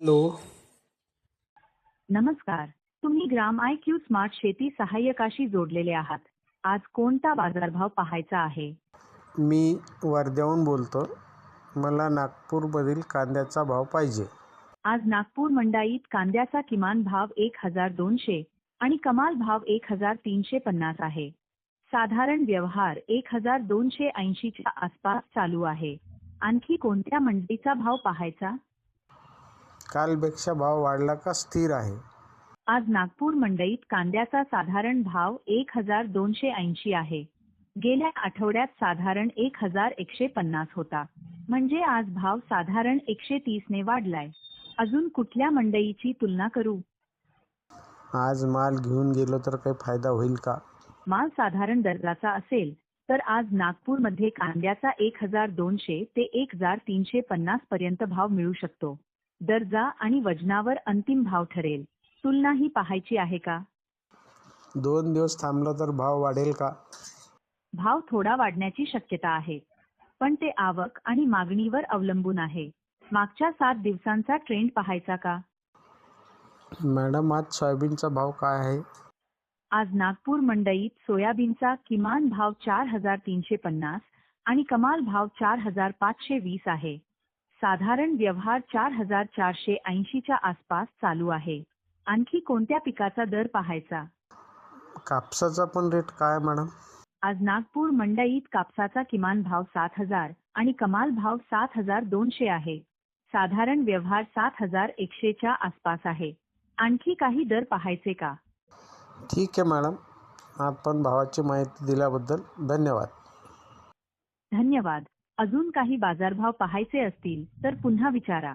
Hello. नमस्कार. तुम्ही ग्राम IQ smart शेती सहाय्यकाशी जोडलेले आहात. आज कोणता बाजारभाव पाहायचा आहे? मी वर्ध्याहून बोलतो. मला नागपूरमधील कांद्याचा भाव पाहिजे. आज नागपूर मंडईत कांद्याचा किमान भाव 1200 आणि कमाल भाव 1350 आहे. साधारण व्यवहार 1280 च्या आसपास चालू आहे. आणखी कोणत्या मंडईचा भाव पाहायचा? कालपेक्षा भाव वाढला का स्थिर आहे? आज नागपूर मंडईत कांद्याचा साधारण भाव 1280 आहे. गेल्या आठवड्यात साधारण 1150 होता. म्हणजे आज भाव साधारण 130 ने वाढलाय. अजून कुठल्या मंडईची तुलना करू? आज माल घेऊन गेलो तर काही फायदा होईल का? माल साधारण दर्जाचा असेल तर आज नागपूरमध्ये कांद्याचा 1200 ते 1350 पर्यंत भाव मिळू शकतो. दर्जा आणि वजनावर अंतिम भाव ठरेल. तुलना ही पाहायची आहे का? 2 दिवस थांबलो तर भाव वाढेल का? भाव थोडा वाढण्याची शक्यता आहे, पण ते आवक आणि मागणीवर अवलंबून आहे. मागच्या 7 दिवसांचा ट्रेंड पाहायचा का? मॅडम, आज सोयाबीनचा भाव काय आहे? आज नागपूर मंडईत सोयाबीनचा किमान भाव 4350 आणि कमाल भाव 4520 आहे. साधारण व्यवहार 4480 च्या आसपास चालू आहे. आणखी कोणत्या पिकाचा दर पाहायचा? कापसाचा पण रेट काय मॅडम? आज नागपूर मंडईत कापसाचा किमान भाव 7000 आणि कमाल भाव 7200 आहे. साधारण व्यवहार 7100 च्या आसपास आहे. आणखी काही दर पाहायचे का? ठीक आहे मॅडम. आपण भावाची माहिती दिल्याबद्दल धन्यवाद. धन्यवाद. अजून काही बाजारभाव पाहायचे असतील तर पुन्हा विचारा.